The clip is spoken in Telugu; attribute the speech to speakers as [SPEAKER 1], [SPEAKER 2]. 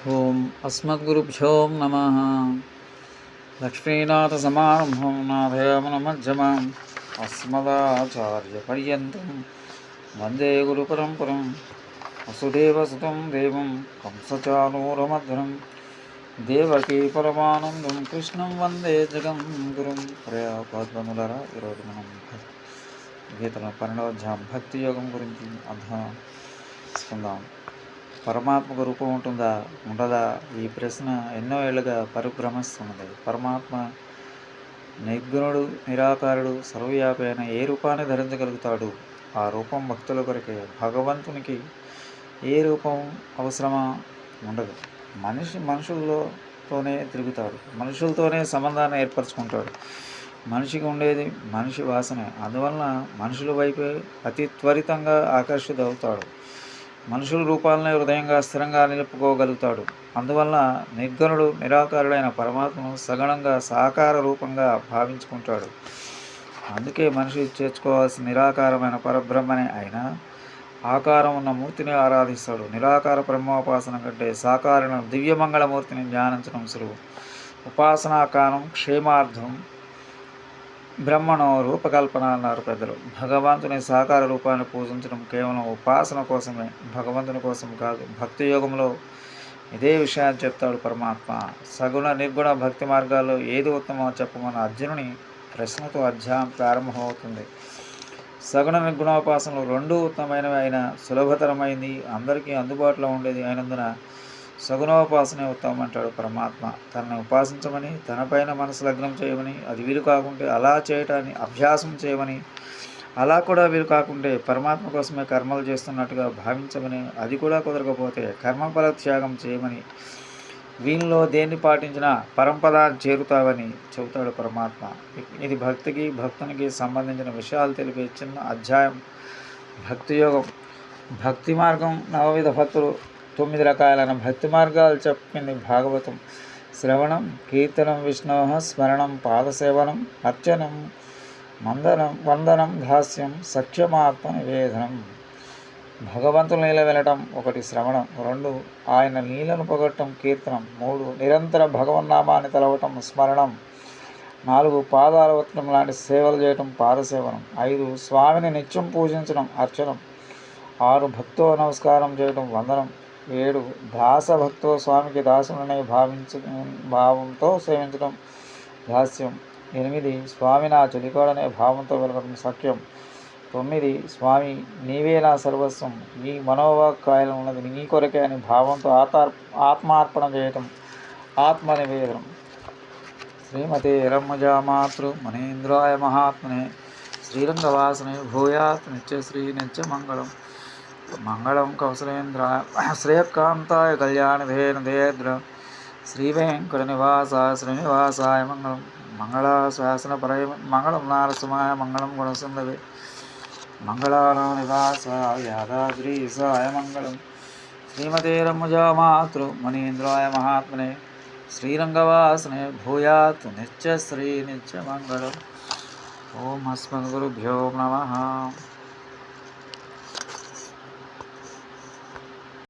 [SPEAKER 1] ఓం అస్మద్గురుభ్యో నమః. లక్ష్మీనాథసమారంభం నాథయామునమధ్యమాం అస్మదాచార్యపర్యంతం వందే గురుపరంపరం. వసుదేవసుతం దేవం కంసచానూరమధ్వరం దేవకీ పరమానందం కృష్ణం వందే జగం గురుం. ప్రియోపాధ్వనులరా, ఈరోజు మనం గీతలో 12వ అధ్యాయం భక్తి యోగం గురించి అధ్యయనం చేసుకుందాం. పరమాత్మకు రూపం ఉంటుందా ఉండదా? ఈ ప్రశ్న ఎన్నో ఏళ్ళుగా పరిభ్రమిస్తున్నది. పరమాత్మ నిర్గుణుడు, నిరాకారుడు, సర్వవ్యాపి అయిన ఏ రూపాన్ని ధరించగలుగుతాడు? ఆ రూపం భక్తుల కొరకే. భగవంతునికి ఏ రూపం అవసరమా? ఉండదు. మనుషులతోనే తిరుగుతాడు, మనుషులతోనే సంబంధాన్ని ఏర్పరచుకుంటాడు. మనిషికి ఉండేది మనిషి వాసనే. అందువలన మనుషుల వైపే అతి త్వరితంగా ఆకర్షితుడవుతాడు. మనుషుల రూపాలనే హృదయంగా స్థిరంగా నిలుపుకోగలుగుతాడు. అందువల్ల నిర్గుణుడు, నిరాకారుడైన పరమాత్మను సగుణంగా సాకార రూపంగా భావించుకుంటాడు. అందుకే మనిషి చేర్చుకోవాల్సిన నిరాకారమైన పరబ్రహ్మనే అయినా ఆకారం ఉన్న మూర్తిని ఆరాధిస్తాడు. నిరాకార బ్రహ్మోపాసన కంటే సాకారణ దివ్యమంగళమూర్తిని ధ్యానించడం సులువు. ఉపాసనాకాలం క్షేమార్థం బ్రహ్మణో రూపకల్పన అన్నారు పెద్దలు. భగవంతుని సాకార రూపాన్ని పూజించడం కేవలం ఉపాసన కోసమే, భగవంతుని కోసం కాదు. భక్తి యోగంలో ఇదే విషయాన్ని చెప్తాడు పరమాత్మ. సగుణ నిర్గుణ భక్తి మార్గాల్లో ఏది ఉత్తమో చెప్పమన్న అర్జునుని ప్రశ్నతో అధ్యాయం ప్రారంభమవుతుంది. సగుణ నిర్గుణోపాసనలు రెండూ ఉత్తమమైనవి అయినా సులభతరమైంది, అందరికీ అందుబాటులో ఉండేది అయినందున సగుణోపాసనే ఉత్తమం అంటాడు పరమాత్మ. తనని ఉపాసించమని, తనపైన మనసు లగ్నం చేయమని, అది వీలు కాకుంటే అలా చేయటాన్ని అభ్యాసం చేయమని, అలా కూడా వీలు కాకుంటే పరమాత్మ కోసమే కర్మలు చేస్తున్నట్టుగా భావించమని, అది కూడా కుదరకపోతే కర్మఫల త్యాగం చేయమని, వీళ్ళలో దేన్ని పాటించినా పరంపదాన్ని చేరుతావని చెబుతాడు పరమాత్మ. ఇది భక్తికి, భక్తునికి సంబంధించిన విషయాలు తెలిపే చిన్న అధ్యాయం. భక్తి యోగం. భక్తి మార్గం నవవిధ భక్తులు 9 రకాలైన భక్తి మార్గాలు చెప్పింది భాగవతం. శ్రవణం, కీర్తనం, విష్ణోః స్మరణం, పాదసేవనం, అర్చనం, వందనం, దాస్యం, సఖ్యమాత్మ నివేదనం. భగవంతుని లీల వినటం 1 శ్రవణం, 2 ఆయన లీలను పొగట్టం కీర్తనం, 3 నిరంతర భగవన్నామాన్ని తలవటం స్మరణం, 4 పాదాల ఉత్తరం లాంటి సేవలు చేయటం పాదసేవనం, 5 స్వామిని నిత్యం పూజించడం అర్చనం, 6 భక్తో నమస్కారం చేయటం వందనం, 7 దాసభక్తో స్వామికి దాసులనే భావంతో సేవించడం దాస్యం, 8 స్వామి నా చెలికోడనే భావంతో వెలగడం సఖ్యం, 9 స్వామి నీవే నా సర్వస్వం, నీ మనోవాక్కాయలు ఉన్నది నీ కొరకే అని భావంతో ఆత్మార్పణ చేయటం ఆత్మనివేదనం. శ్రీమతే రమ్మజామాతృ మనేంద్రాయ మహాత్మనే శ్రీరంగవాసనే భూయాత్ నిత్యశ్రీ నిత్యమంగళం. మంగళం కౌసలేంద్రాయ శ్రేయకాంతాయ కళ్యాణధేనుదేద్ర శ్రీవేంకట నివాసాయ శ్రీనివాసాయ మంగళం. మంగళాశాసనపరయ మంగళం నారసింహాయ మంగళం గుణసుందవే మంగళానాం నివాసాయ యాదాద్రీసాయ మంగళం. శ్రీమతే రమ్మజామాతృ మనేంద్రాయ మహాత్మనే శ్రీరంగవాసనే భూయాత్ నిత్యశ్రీ నిత్యమంగళం. ఓం అస్మద్గురుభ్యో నమః.